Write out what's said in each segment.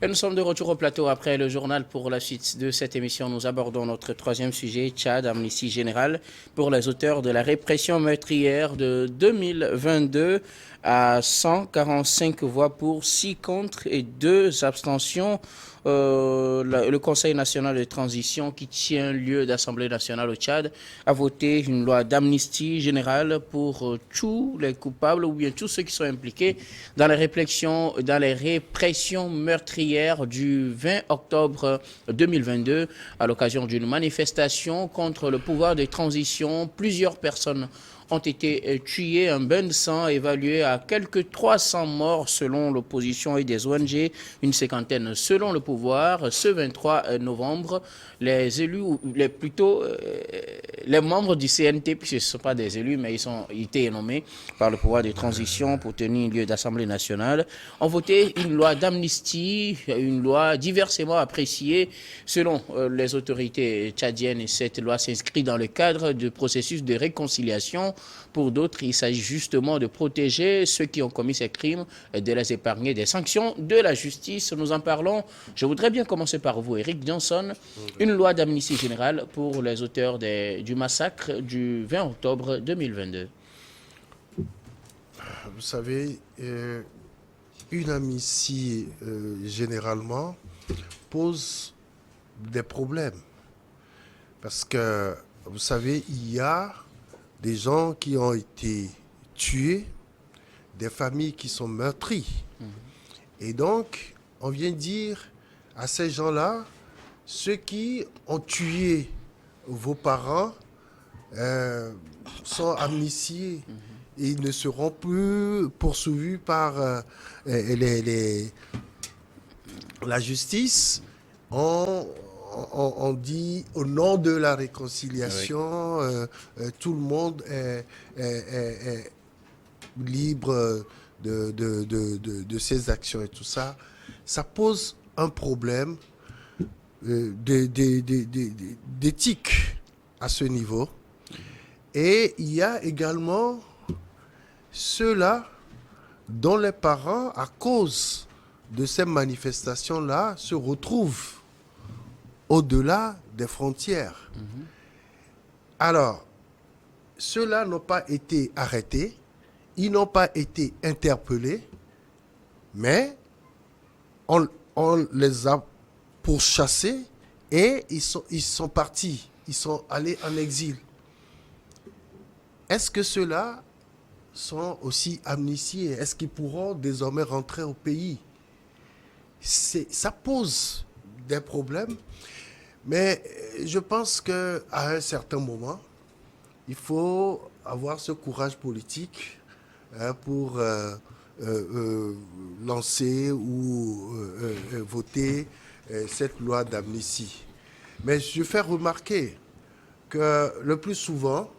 Et nous sommes de retour au plateau après le journal. Pour la suite de cette émission, nous abordons notre troisième sujet, Tchad, amnistie générale pour les auteurs de la répression meurtrière de 2022 à 145 voix pour, 6 contre et 2 abstentions. Le Conseil national de transition qui tient lieu d'Assemblée nationale au Tchad a voté une loi d'amnistie générale pour tous les coupables ou bien tous ceux qui sont impliqués dans les répressions meurtrières du 20 octobre 2022 à l'occasion d'une manifestation contre le pouvoir de transition. Plusieurs personnes ont été tués, un bain de sang évalué à quelques 300 morts selon l'opposition et des ONG, une cinquantaine selon le pouvoir. Ce 23 novembre, les élus, les membres du CNT, puisque ce ne sont pas des élus, mais ils ont été nommés par le pouvoir de transition pour tenir lieu d'Assemblée nationale, ont voté une loi d'amnistie, une loi diversement appréciée selon les autorités tchadiennes. Et cette loi s'inscrit dans le cadre du processus de réconciliation. Pour d'autres, il s'agit justement de protéger ceux qui ont commis ces crimes et de les épargner des sanctions de la justice. Nous en parlons. Je voudrais bien commencer par vous, Eric Johnson. Une loi d'amnistie générale pour les auteurs du massacre du 20 octobre 2022. Vous savez, une amnistie, généralement, pose des problèmes. Parce que, vous savez, il y a des gens qui ont été tués, des familles qui sont meurtries. Et donc, on vient dire à ces gens-là, ceux qui ont tué vos parents sont amnistiés. Ils ne seront plus poursuivis par la justice. On dit au nom de la réconciliation, tout le monde est libre de ses actions et tout ça. Ça pose un problème d'éthique à ce niveau. Et il y a également ceux-là dont les parents, à cause de ces manifestations-là, se retrouvent au-delà des frontières. Alors, ceux-là n'ont pas été arrêtés, ils n'ont pas été interpellés, mais on les a pourchassés et ils sont partis, ils sont allés en exil. Est-ce que ceux-là sont aussi amnistiés? Est-ce qu'ils pourront désormais rentrer au pays? Ça pose des problèmes, mais je pense qu'à un certain moment, il faut avoir ce courage politique pour lancer ou voter cette loi d'amnistie. Mais je fais remarquer que le plus souvent,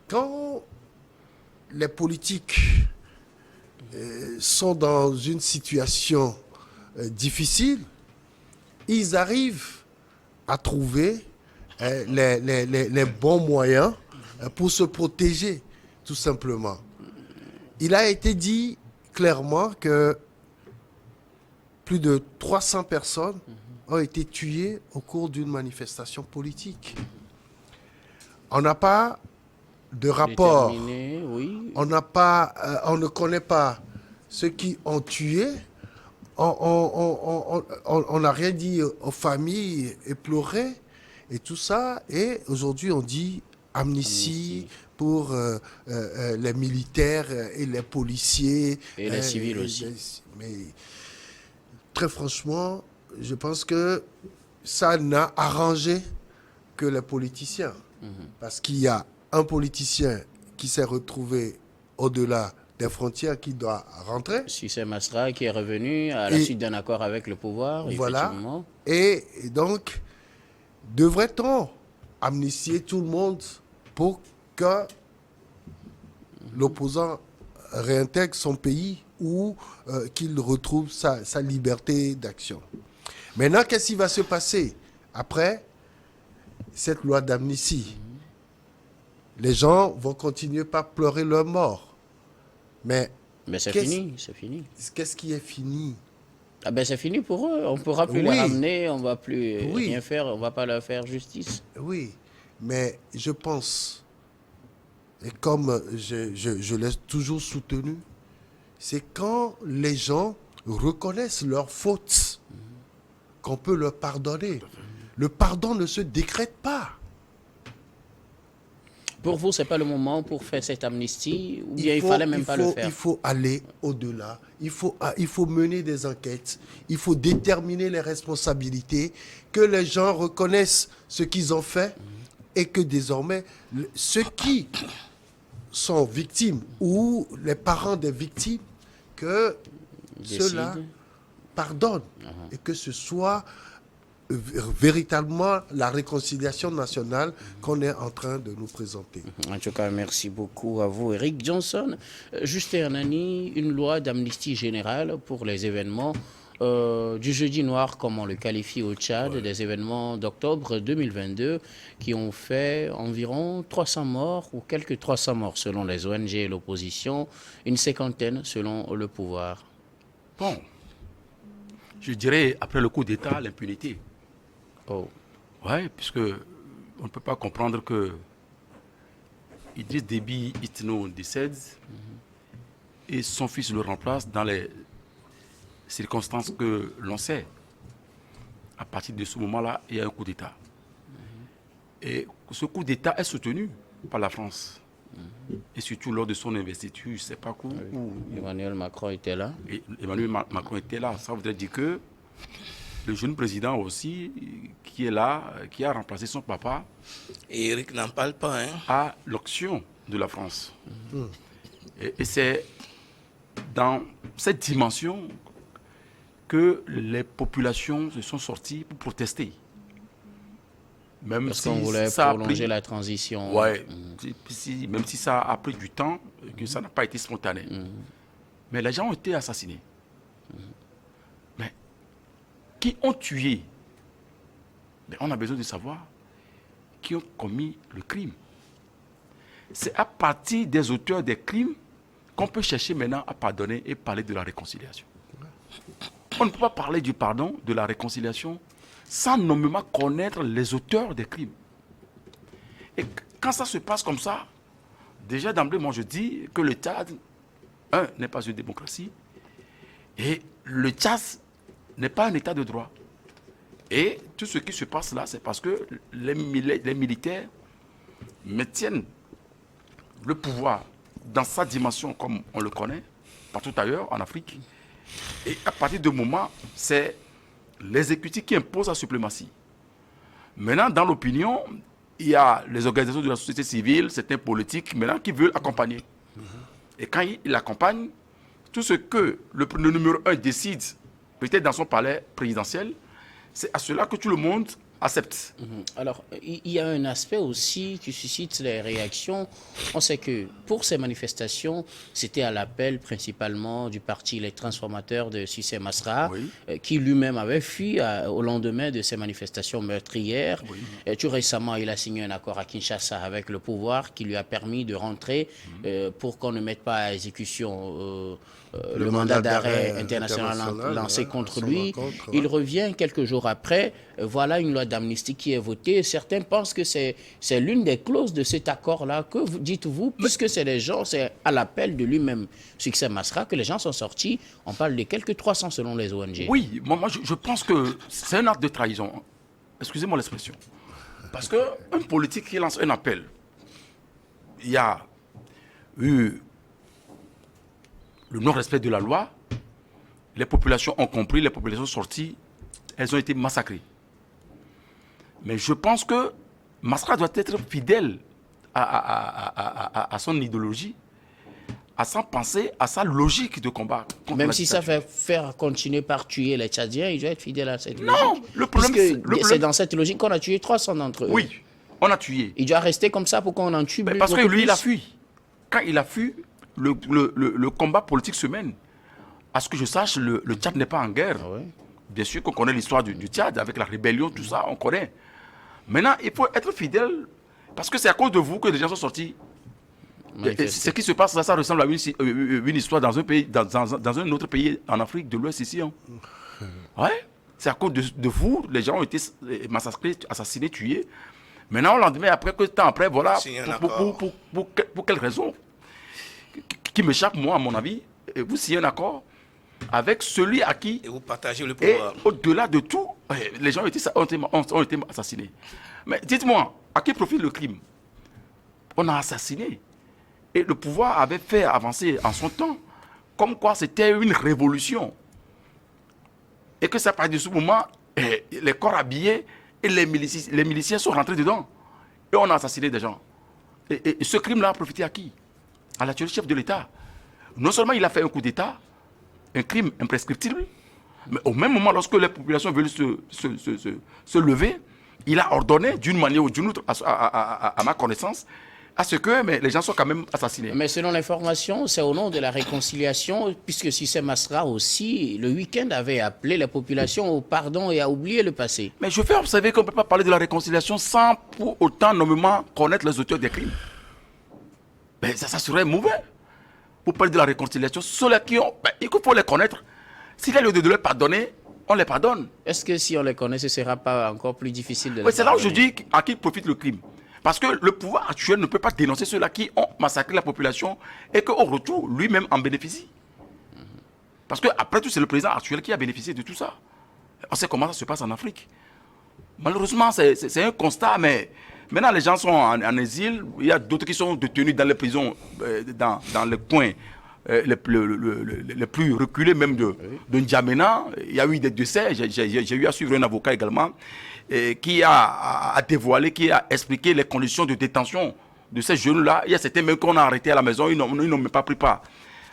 quand les politiques sont dans une situation difficile, ils arrivent à trouver les bons moyens pour se protéger, tout simplement. Il a été dit clairement que plus de 300 personnes ont été tuées au cours d'une manifestation politique. On n'a pas de rapport. Oui. On ne connaît pas ceux qui ont tué. On n'a rien dit aux familles éplorées et tout ça. Et aujourd'hui, on dit amnistie pour les militaires et les policiers. Et les civils aussi. Mais très franchement, je pense que ça n'a arrangé que les politiciens. Parce qu'il y a un politicien qui s'est retrouvé au-delà des frontières qui doit rentrer. Cissé Masra qui est revenu à la suite d'un accord avec le pouvoir, voilà. Effectivement. Et donc, devrait-on amnistier tout le monde pour que l'opposant réintègre son pays ou qu'il retrouve sa liberté d'action? Maintenant, qu'est-ce qui va se passer après cette loi d'amnistie? Les gens vont continuer par pleurer leur mort. Mais c'est fini, c'est fini. Qu'est-ce qui est fini? Ah ben c'est fini pour eux. On ne pourra plus les Oui. ramener, on ne va plus Oui. rien faire, on ne va pas leur faire justice. Oui, mais je pense, et comme je l'ai toujours soutenu, c'est quand les gens reconnaissent leurs fautes qu'on peut leur pardonner. Le pardon ne se décrète pas. Pour vous, ce n'est pas le moment pour faire cette amnistie ou bien il ne fallait même pas le faire? Il faut aller au-delà. Il faut mener des enquêtes. Il faut déterminer les responsabilités, que les gens reconnaissent ce qu'ils ont fait et que désormais, ceux qui sont victimes ou les parents des victimes, que ceux-là pardonnent et que ce soit véritablement la réconciliation nationale qu'on est en train de nous présenter. En tout cas, merci beaucoup à vous, Eric Johnson. Juste Hernani, une loi d'amnistie générale pour les événements du jeudi noir, comme on le qualifie au Tchad, des événements d'octobre 2022 qui ont fait environ 300 morts ou quelques 300 morts selon les ONG et l'opposition, une cinquantaine selon le pouvoir. Bon, je dirais après le coup d'État, l'impunité. Oh. Oui, puisque on ne peut pas comprendre que Idriss Déby Itno décède et son fils le remplace dans les circonstances que l'on sait. À partir de ce moment-là, il y a un coup d'État. Et ce coup d'État est soutenu par la France. Et surtout lors de son investiture, je ne sais pas où. Emmanuel Macron était là. Et Emmanuel Macron était là. Ça voudrait dire que le jeune président aussi, qui est là, qui a remplacé son papa. Et Eric n'en parle pas, hein? À l'option de la France. Et c'est dans cette dimension que les populations se sont sorties pour protester. Même Parce si qu'on voulait ça prolonger la transition. Ouais, même si ça a pris du temps, que ça n'a pas été spontané. Mais les gens ont été assassinés. Mais qui ont tué? Mais on a besoin de savoir qui ont commis le crime. C'est à partir des auteurs des crimes qu'on peut chercher maintenant à pardonner et parler de la réconciliation. On ne peut pas parler du pardon, de la réconciliation, sans nommément connaître les auteurs des crimes. Et quand ça se passe comme ça, déjà d'emblée, moi je dis que le Tchad, n'est pas une démocratie, et le Tchad n'est pas un état de droit. Et tout ce qui se passe là, c'est parce que les militaires maintiennent le pouvoir dans sa dimension comme on le connaît, partout ailleurs en Afrique. Et à partir de moment, c'est l'exécutif qui impose la suprématie. Maintenant, dans l'opinion, il y a les organisations de la société civile, certains politiques, maintenant, qui veulent accompagner. Et quand il accompagne, tout ce que le numéro 1 décide, peut-être dans son palais présidentiel, c'est à cela que tout le monde accepte. Alors, il y a un aspect aussi qui suscite les réactions. On sait que pour ces manifestations, c'était à l'appel principalement du parti Les Transformateurs de Cissé Masra, qui lui-même avait fui au lendemain de ces manifestations meurtrières. Et tout récemment, il a signé un accord à Kinshasa avec le pouvoir qui lui a permis de rentrer pour qu'on ne mette pas à exécution le mandat d'arrêt international lancé contre lui. Il revient quelques jours après. Voilà une loi d'amnistie qui est votée. Certains pensent que c'est l'une des clauses de cet accord-là. Que dites-vous, puisque c'est les gens, c'est à l'appel de lui-même, Succès Masra, que les gens sont sortis. On parle de quelques 300 selon les ONG. Oui, moi je pense que c'est un acte de trahison. Excusez-moi l'expression. Parce qu'un politique qui lance un appel, il y a eu le non-respect de la loi, les populations ont compris, les populations sont sorties, elles ont été massacrées. Mais je pense que Masra doit être fidèle à son idéologie, à sa pensée, à sa logique de combat. Même si ça fait faire continuer par tuer les Tchadiens, il doit être fidèle à cette logique. Non, le problème, c'est dans cette logique qu'on a tué 300 d'entre eux. Oui, on a tué. Il doit rester comme ça pour qu'on en tue plus. Parce que lui, il a fui. Quand il a fui, le combat politique se mène. À ce que je sache, le Tchad n'est pas en guerre. Ah ouais. Bien sûr qu'on connaît l'histoire du Tchad, avec la rébellion, tout ça, on connaît. Maintenant, il faut être fidèle, parce que c'est à cause de vous que les gens sont sortis. Ce qui se passe là, ça ressemble à une histoire dans un pays, dans un autre pays en Afrique de l'Ouest ici. Hein. Ouais, c'est à cause de vous, les gens ont été massacrés, assassinés, tués. Maintenant, au lendemain, après, que temps après, voilà, pour quelle raison qui m'échappe, moi, à mon avis, vous signez un accord avec celui à qui... Et vous partagez le pouvoir. Au-delà de tout, les gens ont été assassinés. Mais dites-moi, à qui profite le crime? On a assassiné. Et le pouvoir avait fait avancer en son temps, comme quoi c'était une révolution. Et que ça, à partir de ce moment, les corps habillés et les miliciens sont rentrés dedans. Et on a assassiné des gens. Et ce crime-là a profité à qui? À l'actuel chef de l'État. Non seulement il a fait un coup d'État, un crime imprescriptible, mais au même moment, lorsque les populations veulent se lever, il a ordonné d'une manière ou d'une autre, à ma connaissance, à ce que les gens soient quand même assassinés. Mais selon l'information, c'est au nom de la réconciliation, puisque Cissé Masra aussi, le week-end, avait appelé la population au pardon et à oublier le passé. Mais je fais observer qu'on ne peut pas parler de la réconciliation sans pour autant nommément connaître les auteurs des crimes. Mais ça serait mauvais. Pour parler de la réconciliation, ceux-là qui ont... il faut les connaître. S'il y a lieu de les pardonner, on les pardonne. Est-ce que si on les connaît, ce ne sera pas encore plus difficile de les pardonner? C'est là où je dis à qui profite le crime. Parce que le pouvoir actuel ne peut pas dénoncer ceux-là qui ont massacré la population et qu'au retour, lui-même en bénéficie. Parce qu'après tout, c'est le président actuel qui a bénéficié de tout ça. On sait comment ça se passe en Afrique. Malheureusement, c'est un constat, mais maintenant les gens sont en exil. Il y a d'autres qui sont détenus dans les prisons, dans les coins les plus reculés même de N'Djamena. Il y a eu des décès. J'ai eu à suivre un avocat également qui a dévoilé, qui a expliqué les conditions de détention de ces jeunes-là. Il y a certains même qu'on a arrêtés à la maison, ils n'ont même pas pris part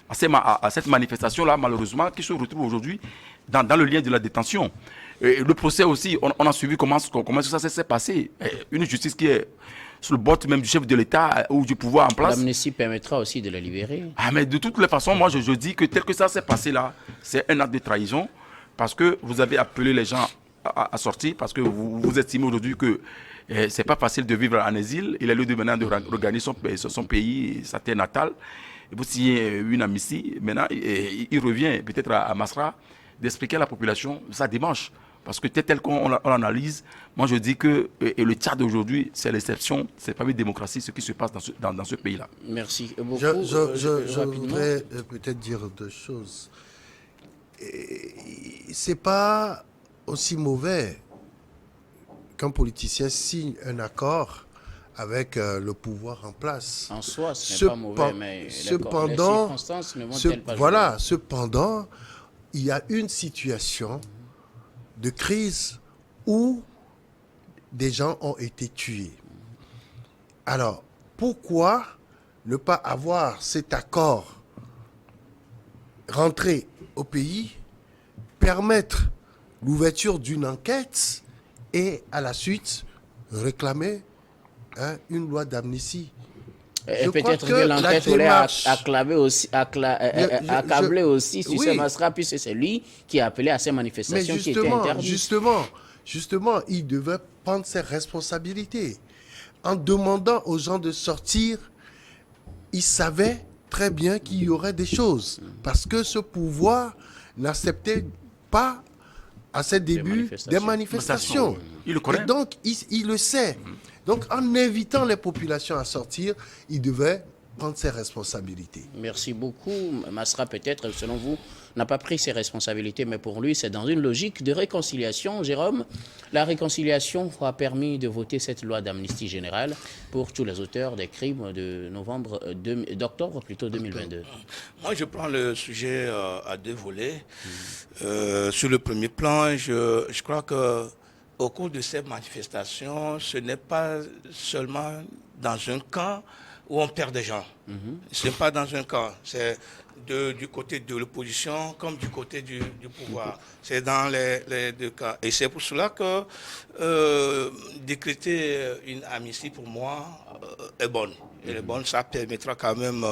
à cette manifestation-là, malheureusement, qui se retrouve aujourd'hui dans le lien de la détention. Et le procès aussi, on a suivi comment ça s'est passé. Une justice qui est sur le bord même du chef de l'État ou du pouvoir en place. L'amnistie permettra aussi de les libérer. Ah, mais de toutes les façons, moi je dis que tel que ça s'est passé là, c'est un acte de trahison parce que vous avez appelé les gens à sortir, parce que vous estimez aujourd'hui que c'est pas facile de vivre en exil. Il est lieu de maintenant de regagner son pays, sa terre natale. Et vous signez une amnistie. Maintenant, il revient peut-être à Masra d'expliquer à la population sa démarche. Parce que tel qu'on l'analyse, moi je dis que le Tchad d'aujourd'hui, c'est l'exception, c'est pas une démocratie, ce qui se passe dans ce pays-là. Merci beaucoup. Je voudrais peut-être dire deux choses. C'est pas aussi mauvais qu'un politicien signe un accord avec le pouvoir en place. En soi, ce n'est pas mauvais, mais les circonstances ne vont-elles pas voilà, jouer. Cependant, il y a une situation de crise où des gens ont été tués. Alors, pourquoi ne pas avoir cet accord rentré au pays, permettre l'ouverture d'une enquête et à la suite réclamer une loi d'amnistie? Et peut-être que l'enquête voulait accabler aussi Cissé Masra, puisque c'est lui qui a appelé à ces manifestations qui étaient interdites. Justement, il devait prendre ses responsabilités. En demandant aux gens de sortir, il savait très bien qu'il y aurait des choses. Parce que ce pouvoir n'acceptait pas à ses débuts des manifestations. Il le connaît. Et donc, il le sait. Donc, en invitant les populations à sortir, il devait prendre ses responsabilités. Merci beaucoup. Masra, peut-être, selon vous, n'a pas pris ses responsabilités, mais pour lui, c'est dans une logique de réconciliation. Jérôme, la réconciliation a permis de voter cette loi d'amnistie générale pour tous les auteurs des crimes d'octobre 2022. Moi, je prends le sujet à deux volets. Sur le premier plan, je crois que au cours de ces manifestations, ce n'est pas seulement dans un camp où on perd des gens. Ce n'est pas dans un camp. C'est du côté de l'opposition comme du côté du pouvoir. C'est dans les deux cas. Et c'est pour cela que décréter une amnistie, pour moi, est bonne. Elle est bonne, ça permettra quand même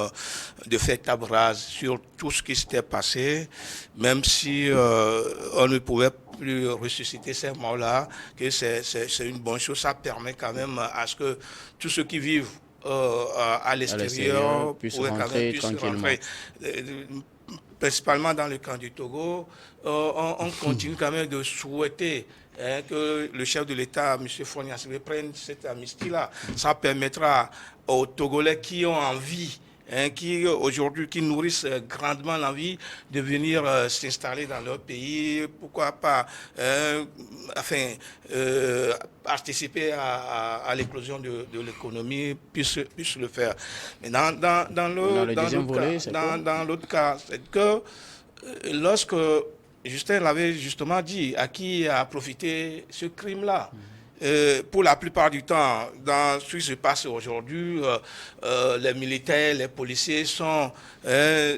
de faire table rase sur tout ce qui s'était passé, même si on ne pouvait plus ressusciter ces morts-là, que c'est une bonne chose. Ça permet quand même à ce que tous ceux qui vivent à l'extérieur puissent pour rentrer tranquillement. Principalement dans le camp du Togo. On continue quand même de souhaiter que le chef de l'État, M. Faure Gnassingbé, prenne cette amnistie-là. Ça permettra aux Togolais qui ont envie, qui aujourd'hui qui nourrissent grandement l'envie de venir s'installer dans leur pays, pourquoi pas participer à l'éclosion de l'économie, puisse le faire. Mais dans l'autre cas, c'est que lorsque Justin l'avait justement dit, à qui a profité ce crime-là. Pour la plupart du temps, dans ce qui se passe aujourd'hui, les militaires, les policiers sont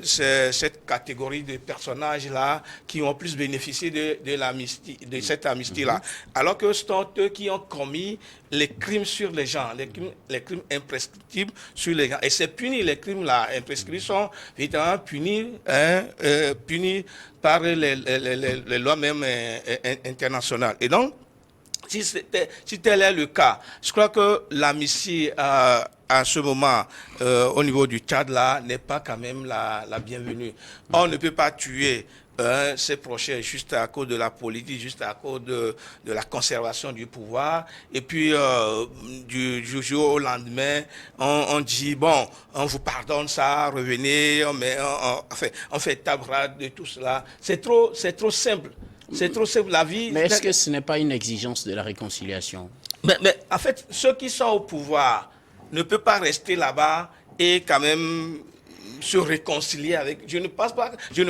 cette catégorie de personnages-là qui ont plus bénéficié de cette amnistie-là. Alors que ce sont eux qui ont commis les crimes sur les gens, les crimes imprescriptibles sur les gens. Et c'est puni, les crimes-là imprescriptibles sont évidemment punis par les lois même internationales. Et donc, si tel est le cas, je crois que l'amnistie à ce moment, au niveau du Tchad, là, n'est pas quand même la bienvenue. On ne peut pas tuer ses prochains juste à cause de la politique, juste à cause de la conservation du pouvoir. Et puis, du jour au lendemain, on dit, bon, on vous pardonne ça, revenez, on fait table rase de tout cela. C'est trop simple. C'est trop simple, la vie. Mais est-ce que ce n'est pas une exigence de la réconciliation? Mais en fait, ceux qui sont au pouvoir ne peuvent pas rester là-bas et quand même se réconcilier avec. Je ne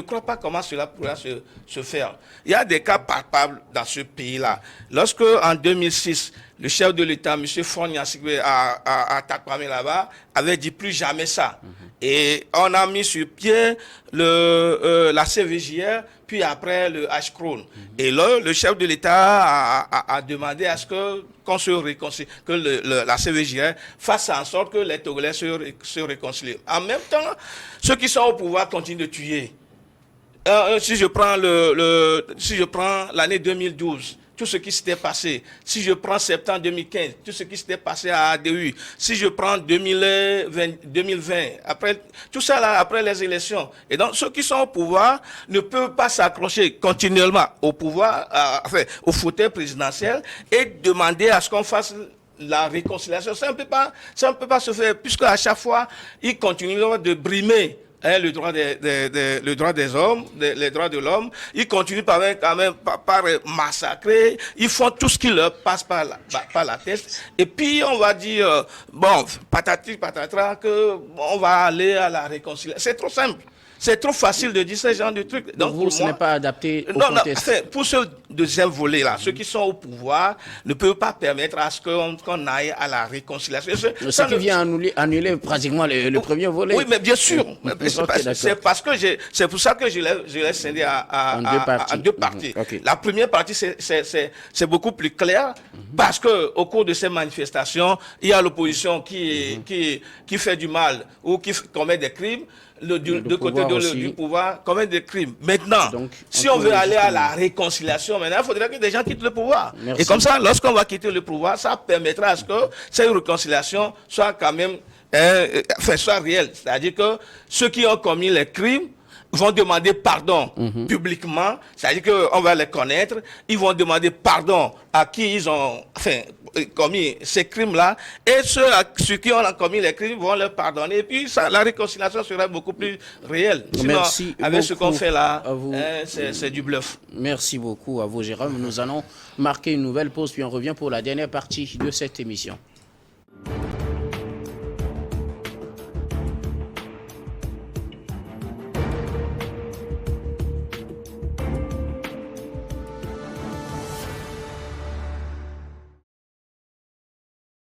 crois pas comment cela pourra se faire. Il y a des cas palpables dans ce pays-là. Lorsque, en 2006, le chef de l'État, M. Faure Gnassingbé, à Takwame là-bas, avait dit plus jamais ça. Et on a mis sur pied la CVJR, puis après le H-Cron. Et là, le chef de l'État a demandé à ce qu'on se réconcilie, que la CVJR fasse en sorte que les Togolais se réconcilient. En même temps, ceux qui sont au pouvoir continuent de tuer. Si je prends l'année 2012, tout ce qui s'était passé. Si je prends septembre 2015, tout ce qui s'était passé à ADU. Si je prends 2020, après, tout ça là, après les élections. Et donc, ceux qui sont au pouvoir ne peuvent pas s'accrocher continuellement au pouvoir, au fauteuil présidentiel et demander à ce qu'on fasse la réconciliation. Ça ne peut pas se faire, puisque à chaque fois, ils continuent de brimer le droit des hommes, les droits de l'homme. Ils continuent par massacrer. Ils font tout ce qui leur passe par la tête. Et puis on va dire, bon, patati patatra, que on va aller à la réconciliation. C'est trop simple. C'est trop facile de dire ce genre de trucs. Donc pour vous, ce n'est pas adapté au contexte. Pour ce deuxième volet-là, ceux qui sont au pouvoir ne peuvent pas permettre à ce qu'on aille à la réconciliation. Ce qui vient annuler pratiquement le premier volet. Oui, mais bien sûr. Okay, c'est pour ça que je l'ai scindé en deux parties. Okay. La première partie, c'est beaucoup plus clair, parce qu'au cours de ces manifestations, il y a l'opposition qui fait du mal ou qui commet des crimes. Du côté du pouvoir commet des crimes. Maintenant, donc, si on veut aller à la réconciliation, maintenant, il faudrait que des gens quittent le pouvoir. Merci. Et comme ça, lorsqu'on va quitter le pouvoir, ça permettra à ce que cette réconciliation soit quand même soit réelle. C'est-à-dire que ceux qui ont commis les crimes vont demander pardon publiquement, c'est-à-dire qu'on va les connaître, ils vont demander pardon à qui ils ont commis ces crimes-là, et ceux qui ont commis les crimes vont leur pardonner, et puis la réconciliation sera beaucoup plus réelle. Sinon, merci avec ce qu'on fait là, c'est du bluff. Merci beaucoup à vous, Jérôme. Nous allons marquer une nouvelle pause, puis on revient pour la dernière partie de cette émission.